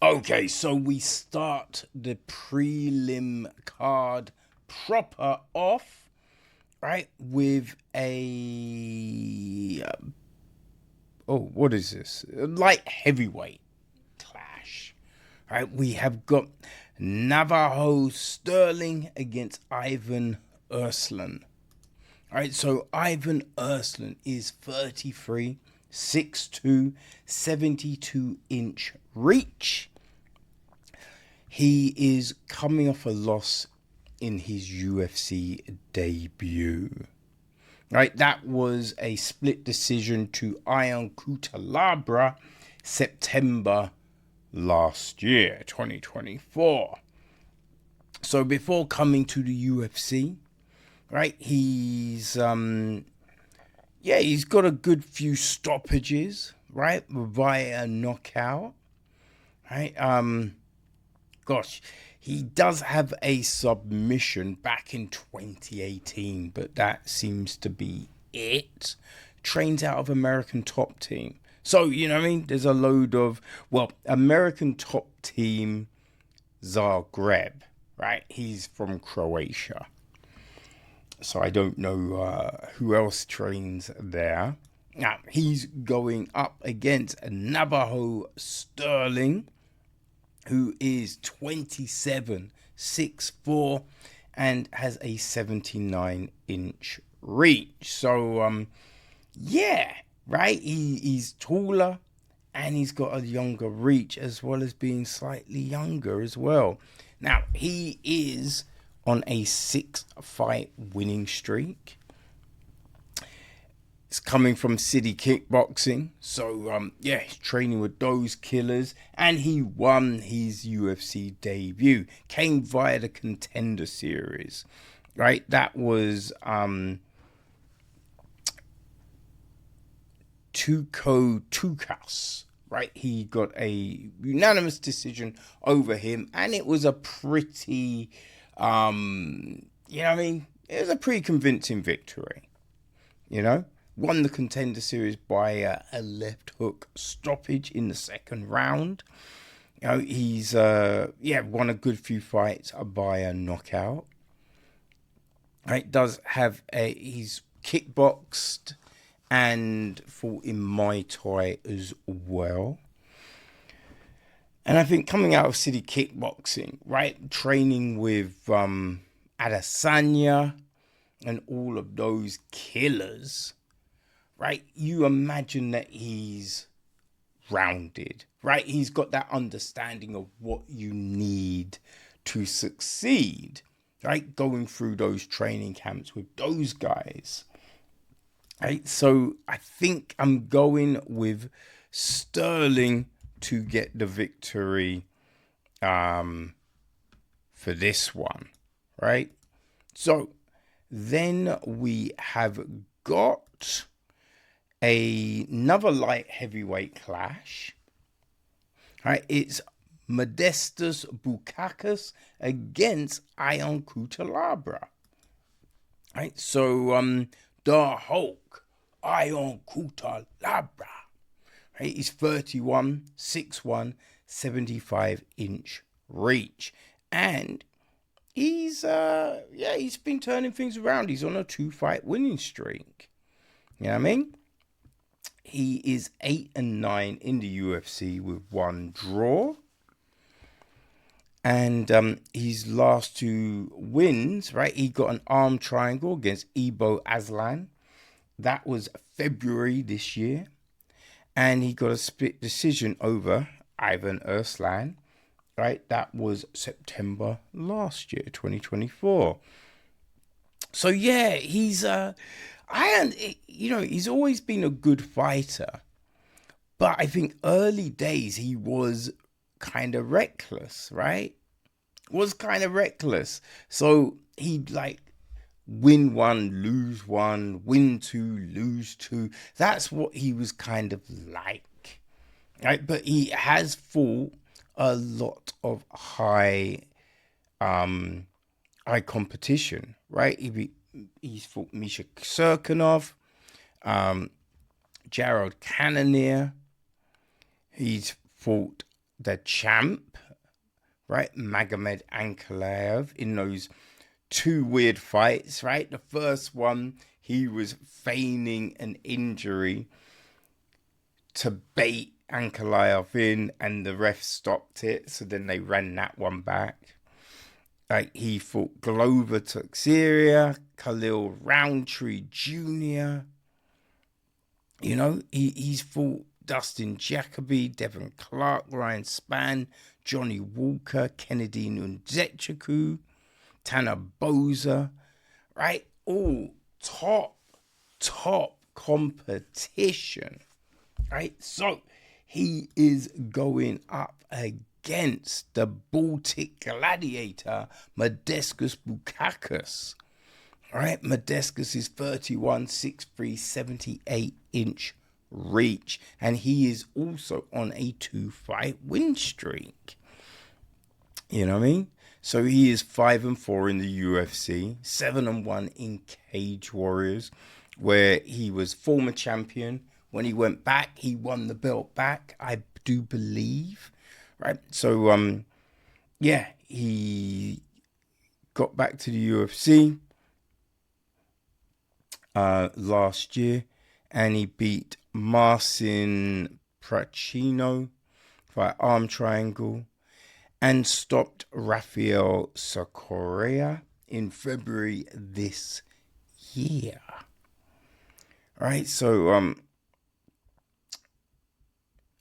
Okay, so we start the prelim card proper off, right, with a what is this? Light heavyweight clash. Right, we have got Navajo Stirling against Ivan Erslan. Right, so Ivan Erslan is 33, 6'2", 72-inch reach. He is coming off a loss in his UFC debut. Right, that was a split decision to Cuțelaba, September last year, 2024. So before coming to the UFC, right, he's got a good few stoppages, right, via knockout, right. He does have a submission back in 2018, but that seems to be it. Trains out of American Top Team. So, you know what I mean? There's a load of, American Top Team Zagreb, right? He's from Croatia. So I don't know who else trains there. Now, he's going up against Navajo Stirling, who is 27, 6'4", and has a 79-inch reach. So, right? He's taller, and he's got a younger reach, as well as being slightly younger as well. Now, he is on a 6-fight winning streak. It's coming from City Kickboxing. So, he's training with those killers. And he won his UFC debut. Came via the Contender Series. Right? That was Bukauskas. Right? He got a unanimous decision over him. And it was a pretty, you know what I mean? It was a pretty convincing victory. You know? Won the Contender Series by a left hook stoppage in the second round. You know, he's won a good few fights by a knockout. Right, he's kickboxed and fought in Muay Thai as well. And I think coming out of City Kickboxing, right, training with Adesanya and all of those killers, right, you imagine that he's rounded, right? He's got that understanding of what you need to succeed, right? Going through those training camps with those guys, right? So I think I'm going with Stirling to get the victory for this one, right? So then we have got another light heavyweight clash. Right, it's Modestas Bukauskas against Cuțelaba. Right, so the Hulk, Cuțelaba. Right, he's 31, 6'1", 75-inch reach, and he's been turning things around. He's on a 2-fight winning streak. You know what I mean? He is 8-9 in the UFC with 1 draw. And his last 2 wins, right? He got an arm triangle against Erslan. That was February this year. And he got a split decision over Ivan Erslan, right? That was September last year, 2024. So, yeah, he's he's always been a good fighter, but I think early days he was kind of reckless, right? So he'd win 1, lose 1, win 2, lose 2. That's what he was kind of like, right? But he has fought a lot of high competition, right? He's fought Misha Serkinov, Gerald Cannonier. He's fought the champ, right, Magomed Ankalaev, in those two weird fights, right? The first one, he was feigning an injury to bait Ankalaev in, and the ref stopped it, so then they ran that one back. Like, he fought Glover Teixeira, Khalil Roundtree Jr. You know, he's fought Dustin Jacoby, Devin Clark, Ryan Spann, Johnny Walker, Kennedy Nunzechiku, Tanner Boza, right? All top competition, right? So he is going up against the Baltic gladiator, Modestas Bukauskas. All right, Modestas is 31, 6'3", 78-inch reach, and he is also on a 2-fight win streak. You know what I mean? So he is 5-4 in the UFC, 7-1 in Cage Warriors, where he was former champion. When he went back, he won the belt back, I do believe. Right? So, yeah, he got back to the UFC last year, and he beat Marcin Pracino by arm triangle, and stopped Rafael Socoria in February this year. All right, so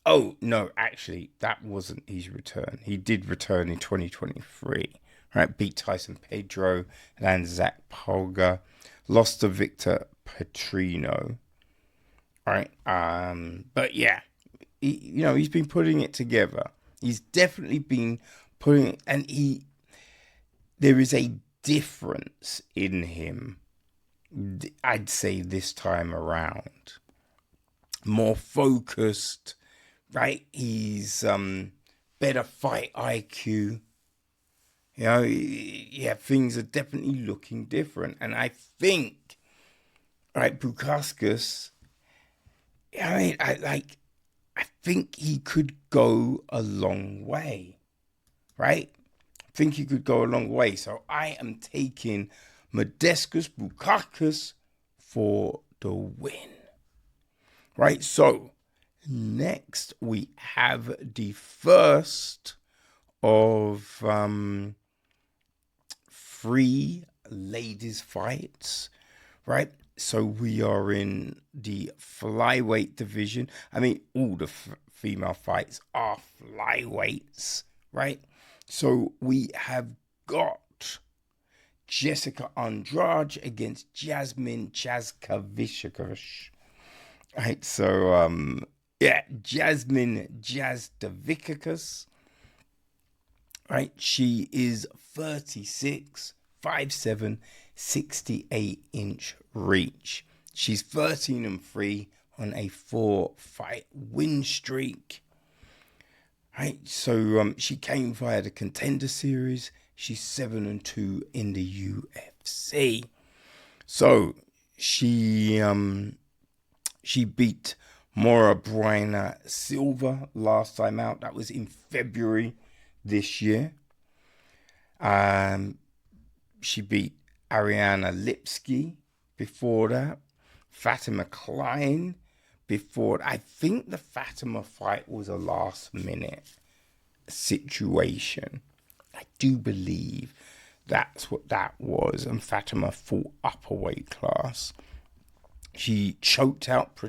oh no, actually that wasn't his return. He did return in 2023. Right, beat Tyson Pedro, and Zach Polgar, lost to Victor Petrino. All right, but yeah, he's been putting it together. He's definitely been putting it, and there is a difference in him, I'd say, this time around. More focused, right? He's better fight IQ. You know, yeah, things are definitely looking different. And I think, right, Bukauskas, I mean, I think he could go a long way, right? I think he could go a long way. So I am taking Modestas Bukauskas for the win, right? So next we have the first of 3 ladies fights, right? So we are in the flyweight division. I mean, all the female fights are flyweights, right? So we have got Jéssica Andrade against Jasmine Jasudavicius. Right, so yeah, Jasmine Jasudavicius. Right, she is 36, 5'7", 68-inch reach. She's 13-3 on a 4-fight win streak. Right, so she came via the Contender Series. She's 7-2 in the UFC. So she beat Mora Bryna Silva last time out. That was in February this year. She beat Ariana Lipski before that. Fatima Klein before. I think the Fatima fight was a last minute situation. I do believe that's what that was. And Fatima fought upper weight class. She choked out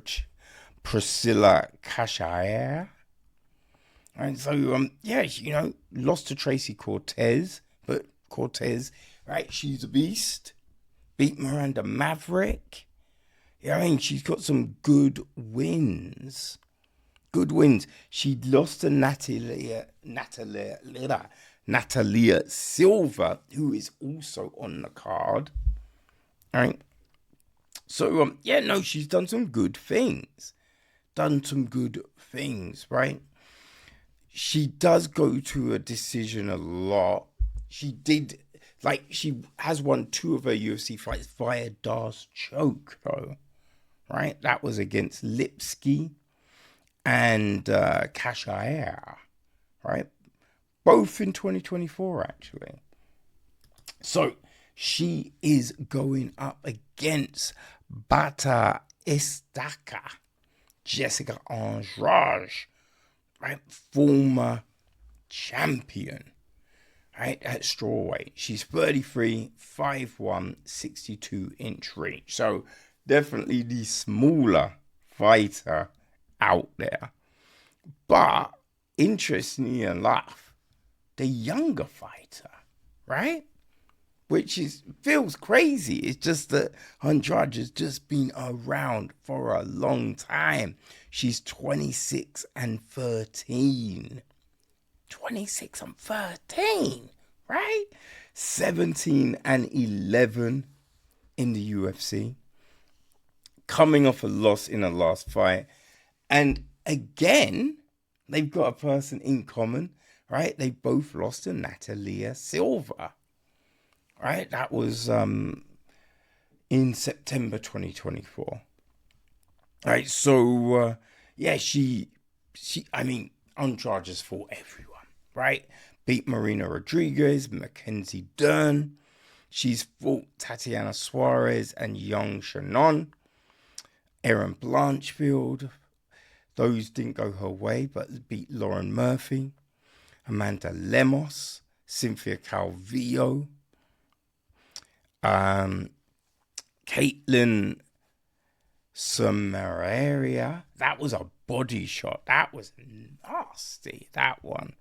Priscilla Cachaer. And so, yeah, lost to Tracy Cortez. But Cortez, right, she's a beast. Beat Miranda Maverick. Yeah, I mean, she's got some good wins. Good wins. She lost to Natalia Silva, who is also on the card. All right. So, she's done some good things. Right? She does go to a decision a lot. She has won 2 of her UFC fights via Darce choke, though. Right? That was against Lipski and Cachaer. right? Both in 2024, actually. So she is going up against Bata Estaca, Jéssica Andrade, right? Former champion, right? At strawweight. She's 33, 5'1", 62-inch reach. So definitely the smaller fighter out there. But interestingly enough, the younger fighter, right? Which feels crazy. It's just that Andrade has just been around for a long time. She's 26 and 13. 26 and 13, right? 17 and 11 in the UFC. Coming off a loss in a last fight. And again, they've got a person in common, right? They both lost to Natalia Silva. Right, that was in September 2024. Right, so Andrade just fought everyone, right? Beat Marina Rodriguez, Mackenzie Dern. She's fought Tatiana Suarez and Young Shannon. Erin Blanchfield. Those didn't go her way, but beat Lauren Murphy. Amanda Lemos, Cynthia Calvillo. Caitlin Samaria, that was a body shot. That was nasty, that one.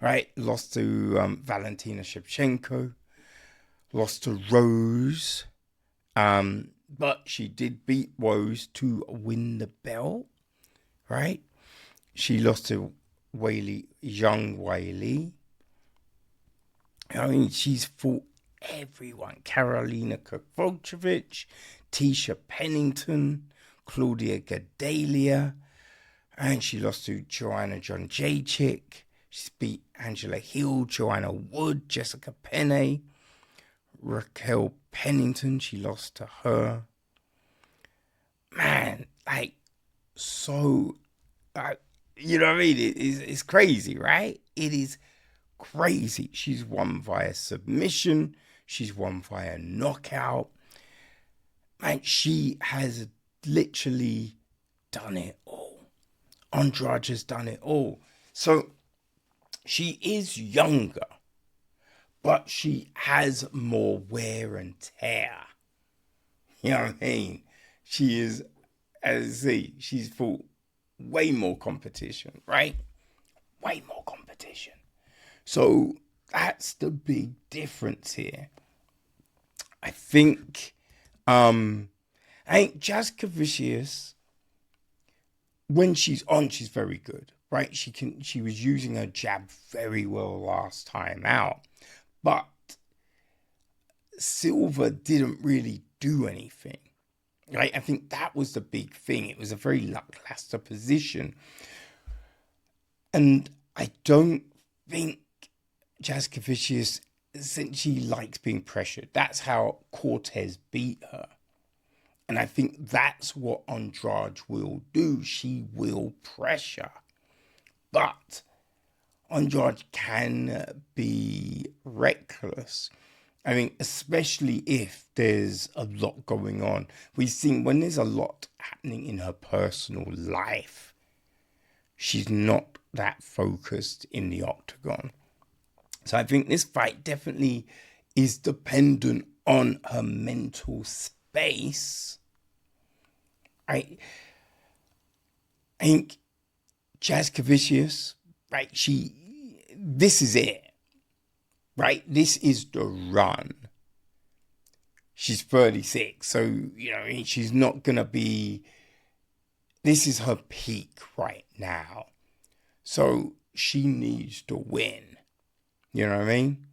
Right, lost to Valentina Shevchenko, lost to Rose, but she did beat Rose to win the belt, right? She lost to Young Weili. I mean, she's fought everyone. Karolina Kowalkiewicz, Tisha Pennington, Claudia Gadelia, and she lost to Joanna Jędrzejczyk. She's beat Angela Hill, Joanna Wood, Jessica Penne, Raquel Pennington. She lost to her. Man, you know what I mean? It's crazy, right? It is crazy. She's won via submission. She's won via knockout. Man, she has literally done it all. Andrade has done it all. So she is younger, but she has more wear and tear. You know what I mean? She is, as I say, she's fought way more competition, right? Way more competition. So that's the big difference here. I think Jasudavicius, when she's on, she's very good, right? She was using her jab very well last time out, but Silva didn't really do anything, right? I think that was the big thing. It was a very lackluster position, and I don't think Jasudavicius essentially likes being pressured. That's how Cortez beat her. And I think that's what Andrade will do. She will pressure. But Andrade can be reckless. I mean, especially if there's a lot going on. We've seen when there's a lot happening in her personal life, she's not that focused in the octagon. So I think this fight definitely is dependent on her mental space. I think Jasudavicius, right, this is it, right? This is the run. She's 36, so, you know, she's not going to be, this is her peak right now. So she needs to win. You know what I mean?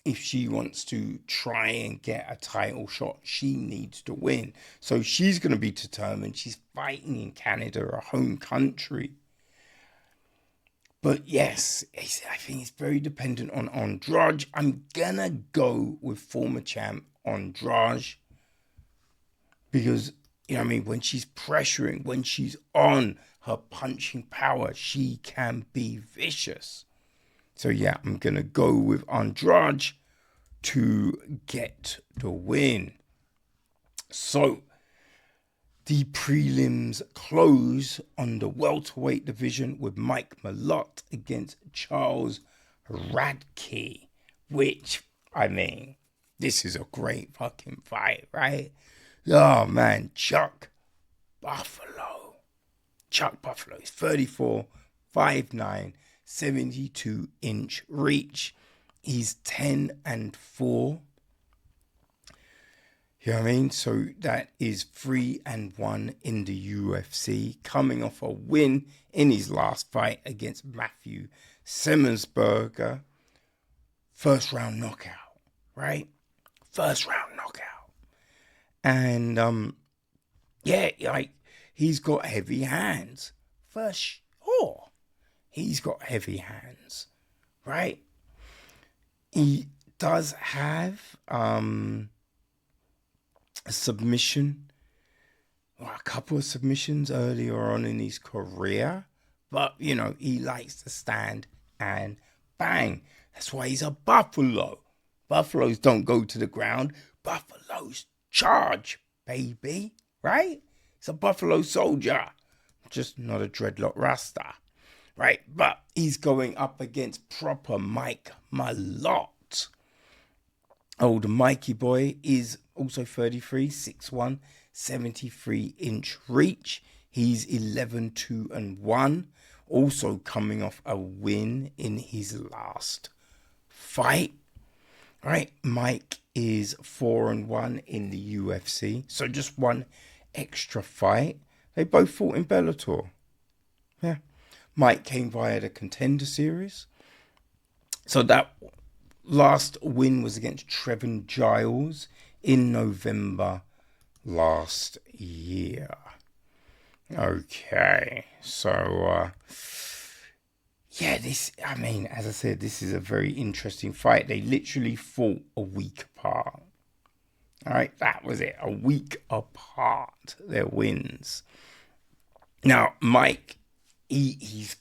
If she wants to try and get a title shot, she needs to win. So she's going to be determined. She's fighting in Canada, her home country. But yes, I think it's very dependent on Andrade. I'm going to go with former champ Andrade. Because, you know what I mean, when she's pressuring, when she's on, her punching power. She can be vicious. So yeah, I'm going to go with Andrade to get the win. So the prelims close on the welterweight division with Mike Malott against Charles Radtke, which, I mean, this is a great fucking fight, right? Oh man, Chuck Buffalo is 34, 5'9", 72-inch reach. He's 10-4. You know what I mean? So that is 3-1 in the UFC, coming off a win in his last fight against Matthew Semmelsberger. First round knockout, right? First round knockout. And yeah, like, he's got heavy hands. For sure. He's got heavy hands, right? He does have a submission, or a couple of submissions earlier on in his career. But, you know, he likes to stand and bang. That's why he's a buffalo. Buffaloes don't go to the ground. Buffaloes charge, baby. Right? He's a buffalo soldier. Just not a dreadlock rasta. Right? But he's going up against proper Mike Malott. Old Mikey boy is also 33, 6'1", 73-inch reach. He's 11-2-1. Also coming off a win in his last fight. Right, Mike is 4-1 in the UFC. So just one extra fight. They both fought in Bellator. Yeah. Mike came via the Contender Series. So that last win was against Trevin Giles in November last year. Okay, so yeah, this, I mean, as I said, this is a very interesting fight. They literally fought a week apart. All right, that was it, a week apart, their wins. Now, Mike, he's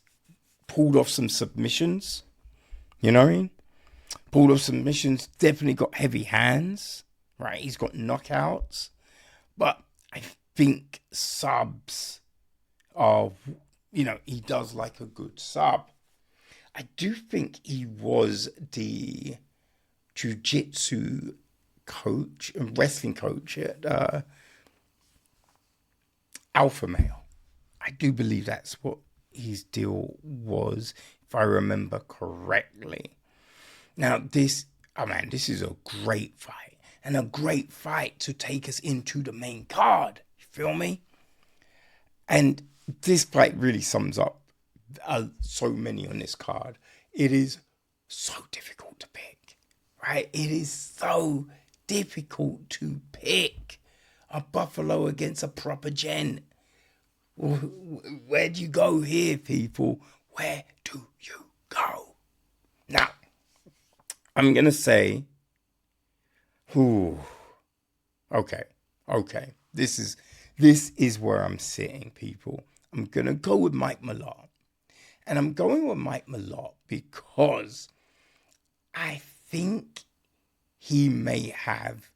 pulled off some submissions, you know what I mean? Pulled off submissions, definitely got heavy hands, right? He's got knockouts, but I think subs are, you know, he does like a good sub. I do think he was the jiu-jitsu coach and wrestling coach at Alpha Male. I do believe that's what his deal was, if I remember correctly. Now, this is a great fight. And a great fight to take us into the main card. You feel me? And this fight really sums up so many on this card. It is so difficult to pick, right? It is so difficult to pick a Buffalo against a proper gent. Where do you go here, people? Where do you go? Now, I'm going to say, okay. This is where I'm sitting, people. I'm going to go with Mike Malott. And I'm going with Mike Malott because I think he may have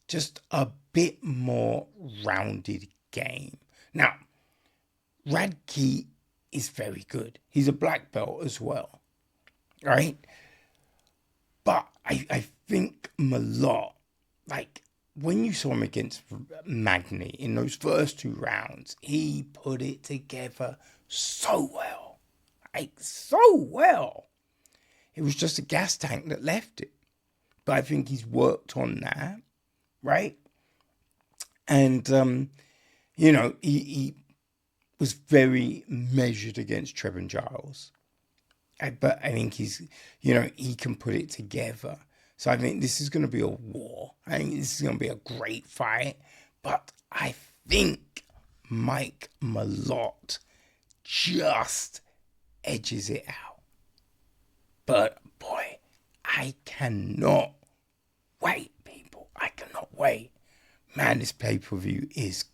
just a bit more rounded game. Now, Radtke is very good. He's a black belt as well, right? But I think Malott, like, when you saw him against Magny in those first two rounds, he put it together so well. Like, so well. It was just a gas tank that left it. But I think he's worked on that, right? And, you know, he was very measured against Trevin Giles. But I think he's, you know, he can put it together. So I think this is going to be a war. I think this is going to be a great fight. But I think Mike Malott just edges it out. But boy, I cannot wait, people. I cannot wait. Man, this pay-per-view is